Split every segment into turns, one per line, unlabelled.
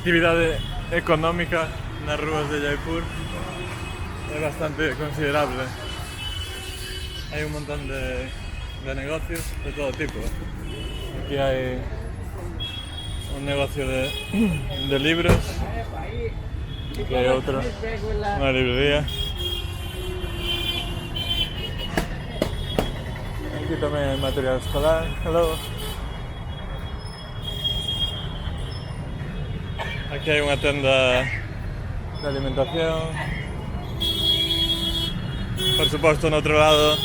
actividade económica nas rúas de Jaipur é bastante considerable. Hai un montón de negocios de todo tipo. Aquí hai un negocio de libros, aquí hai outro, unha librería. Aquí tamén hai material escolar. Hello. Aquí hai unha tenda de alimentación. Por suposto, no outro lado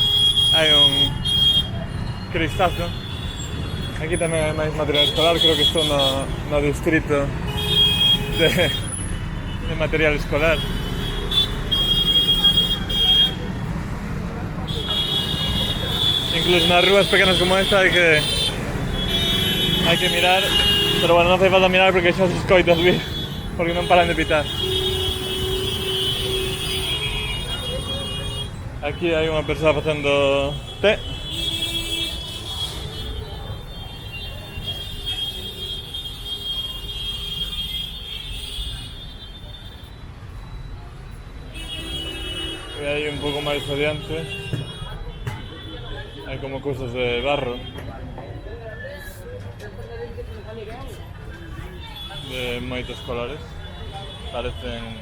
hai un cristazo. Aquí tamén hai máis material escolar, creo que estou no distrito de material escolar. Incluso nas rúas pequenas como esta hai que mirar, pero bueno, non fai falta mirar porque xa se escoita subir, porque non paran de pitar. Aquí hai unha persoa facendo té. E aí un pouco máis adiante hai como cousas de barro, de moitos colores, parecen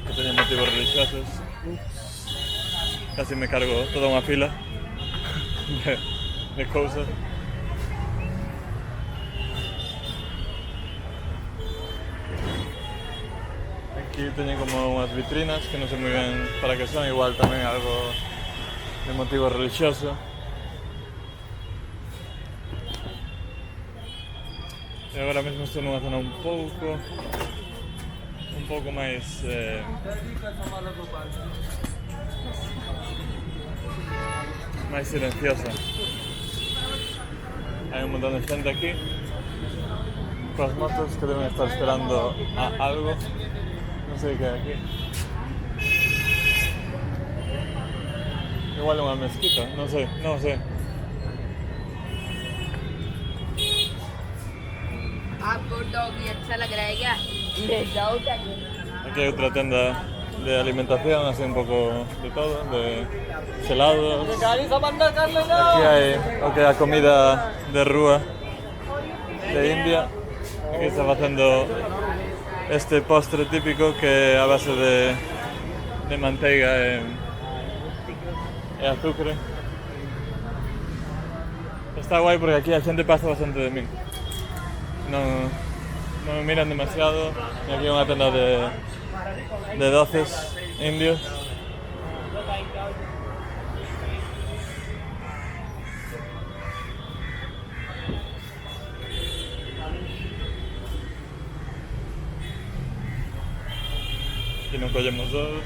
que teñen motivos religiosos. Casi me cargo toda unha fila de cousas. Aquí teñen como unhas vitrinas que non sei moi ben para que son, igual tamén algo de motivo religioso. E agora mesmo estou nunha zona un pouco máis máis silenciosa. Hai un montón de xente aquí coas motos que deben estar esperando a algo. Non sei que é aquí. Igual é unha mezquita, non sei.
आपको डॉगी अच्छा लग रहा है क्या? ले जाओ क्या?
Aquí hai outra tenda de alimentación, así un pouco de todo, de helados. Aquí hai o que é a comida de rúa de India. Aquí está facendo este postre típico que é a base de manteiga e azúcar. Está guai porque aquí a xente pasa bastante de min. Non me miran demasiado. E aquí hai unha tenda de doces indios. Aquí non collemos dos.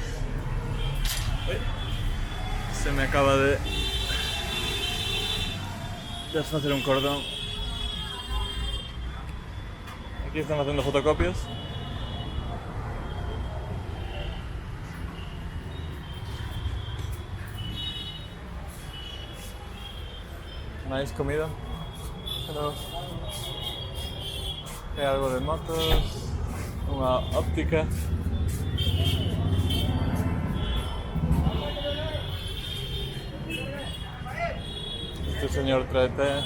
Se me acaba de desfacer un cordón. Aquí están facendo fotocopias. Máis comida. Hello. Hai algo de motos, unha óptica. Este señor trae té.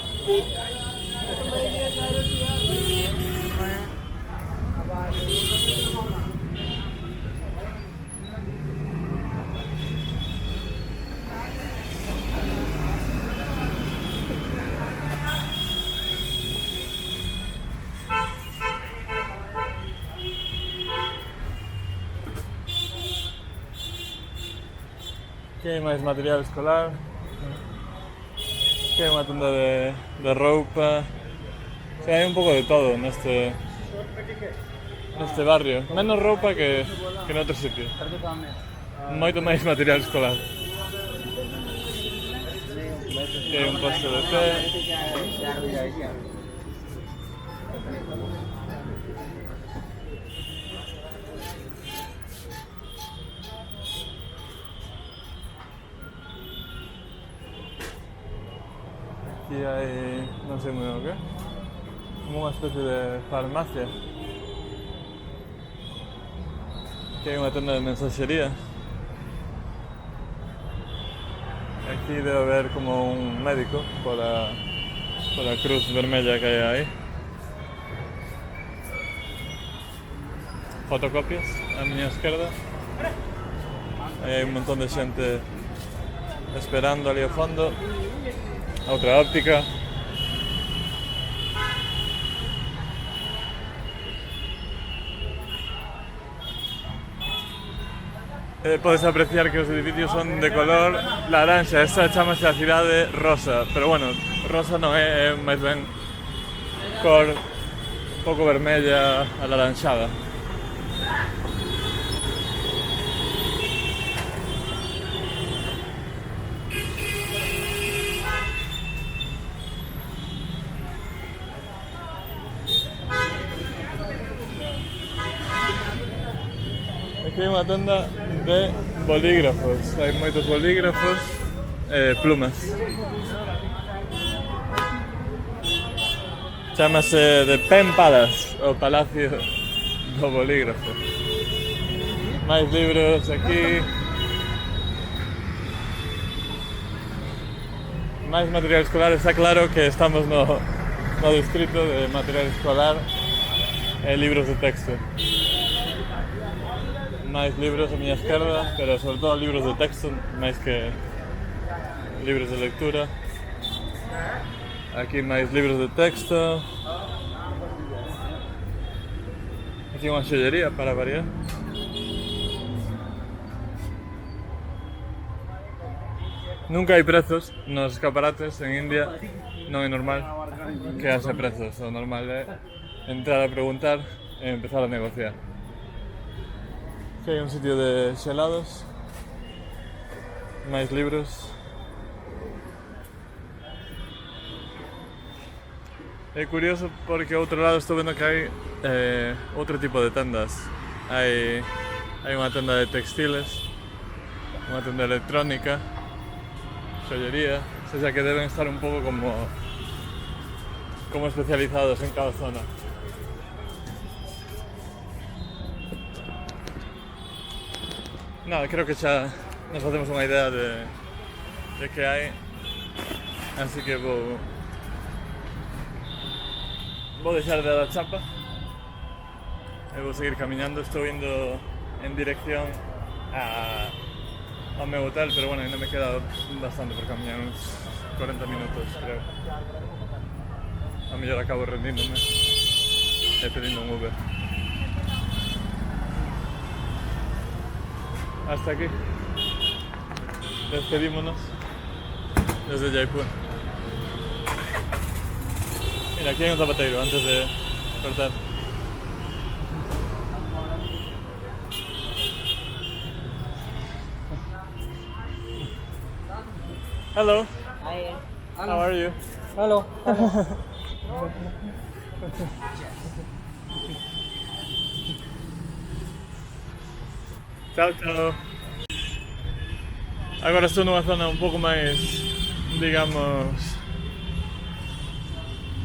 Aquí hai máis material escolar. Aquí hai unha tenda de roupa. Sí, hai un pouco de todo neste barrio. Menos roupa que noutro sitio. Moito máis material escolar. Aquí hai un posto de té. Aquí hai... non sei moi o que. como una especie de farmacia. Aquí hay una tienda de mensajería. Aquí debe haber como un médico por la cruz vermella que hay ahí. Fotocopias a mi izquierda. Ahí hay un montón de gente esperando ali ao fondo. Outra óptica. Podes apreciar que os edificios son de color laranja. Esta chamase a cidade rosa, pero bueno, rosa non é máis ben cor un pouco vermella alaranxada. Aquí hai unha tenda de bolígrafos. Hai moitos bolígrafos e plumas. Chámase The Pen Palace, o Palacio do Bolígrafo. Máis libros aquí. Máis material escolar. Está claro que estamos no distrito de material escolar e libros de texto. Máis libros a miña esquerda, pero sobre todo libros de texto, máis que libros de lectura. Aquí máis libros de texto. Aquí unha xollería para variar. Nunca hai prezos nos escaparates en India, non é normal que haxe prezos, o normal é entrar a preguntar e empezar a negociar. Aquí hai un sitio de xelados, máis libros. É curioso porque ao outro lado estou vendo que hai outro tipo de tendas. Hai unha tenda de textiles, unha tenda electrónica, xollería, o sea que deben estar un pouco como especializados en cada zona. Nada, creo que xa nos facemos unha idea de que hai, así que vou deixar de dar a chapa e vou seguir camiñando. Estou indo en dirección ao meu hotel, pero bueno, ainda me queda bastante por camiñar, uns 40 minutos, creo. A mellor acabo rendíndome e pedindo un Uber. Hasta aquí. Despedímonos desde Jaipur. Mira, aquí hay un zapateiro antes de cortar. Hello.
Hi.
How are you?
Hello.
Ciao, ciao. Agora estou numa zona un pouco máis, digamos,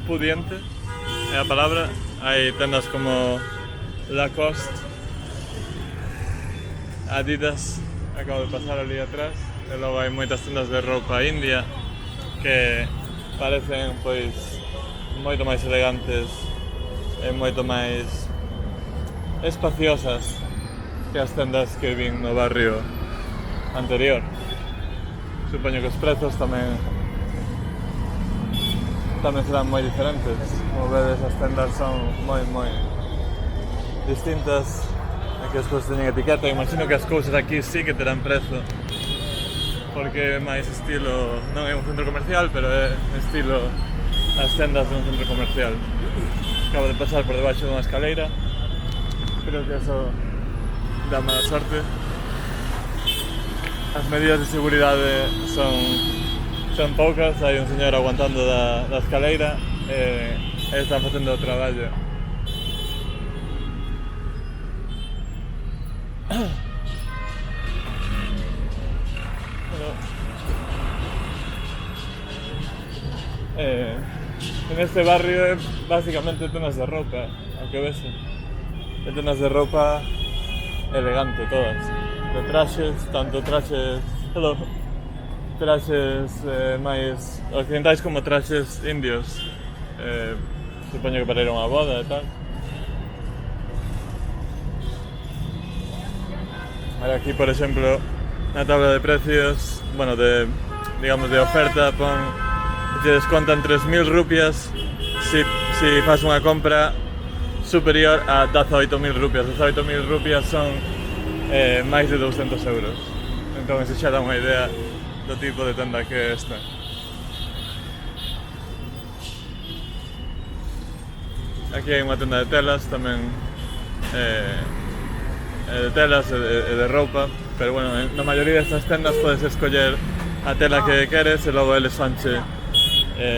pudiente, é a palabra. Hai tendas como Lacoste, Adidas, acabo de pasar ali atrás, e logo hai moitas tendas de roupa india que parecen, pois, moito máis elegantes e moito máis espaciosas que as tendas que vin no barrio anterior. Supoño que os prezos tamén serán moi diferentes. Como vedes, as tendas son moi distintas. Aquí as cousas teñen etiqueta. Imagino que as cousas aquí sí que terán prezo, porque é máis estilo, non é un centro comercial, pero é estilo as tendas de un centro comercial. Acabo de pasar por debaixo dunha escaleira. Creo que eso dá mala sorte. As medidas de seguridade son poucas. Hai un señor aguantando da escaleira e está facendo o traballo. En este barrio básicamente tiendas de ropa, aunque ves, hay tiendas de ropa elegante todas, de trajes, tanto trajes, hello, trajes más occidentales como trajes indios, supongo que para ir a una boda y tal. Ahora aquí, por ejemplo, una tabla de precios, bueno, digamos de oferta, te descontan 3.000 rupias si fas una compra superior a 18.000 rupias. 18.000 rupias son máis de 200 euros. Entón, se xa dá unha idea do tipo de tenda que é esta. Aquí hai unha tenda de telas tamén, de telas e de roupa, pero bueno, na maioría destas tendas podes escoller a tela que queres e logo eles fanche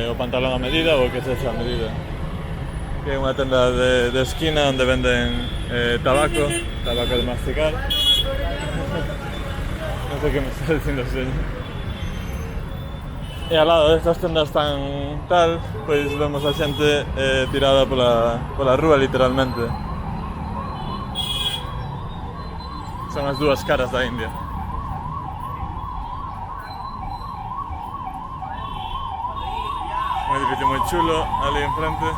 o pantalón a medida ou o que sexa a medida. Aquí hai unha tenda de esquina onde venden tabaco de masticar. Non sei que me está dicindo o señor. E ao lado destas tendas tan tal, pois vemos a xente tirada pola rúa literalmente. Son as dúas caras da India. Un edificio muy chulo, ali enfrente.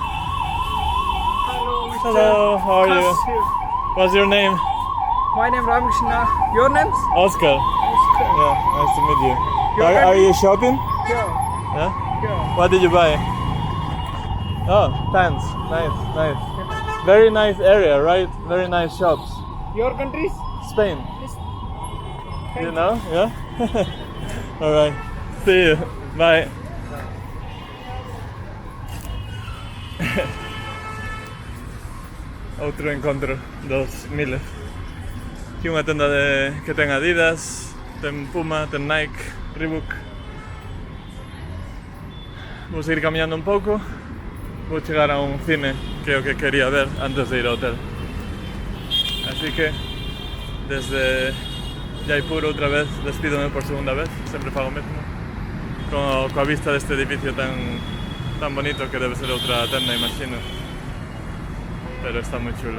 Hello, how are you? What's your name?
My name Ramakrishna. Your names?
Oscar.
Oscar.
Yeah, nice to meet you.
Your
Are
country?
you shopping?
Yeah.
Yeah?
Yeah.
What did you buy? Oh, thanks. Nice. Very nice area, right? Very nice shops.
Your countries?
Spain.
Thank
You know? Yeah? Alright. See you. Bye. Outro encontro dos miles. Aquí unha tenda que ten Adidas, ten Puma, ten Nike, Reebok. Vou seguir camiñando un pouco. Vou chegar a un cine que é o que quería ver antes de ir ao hotel. Así que desde Jaipur outra vez despídome por segunda vez, sempre fago o mesmo. Coa vista deste edificio tan bonito que debe ser outra tenda, imagino. Pero está moi chulo.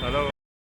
Hasta logo.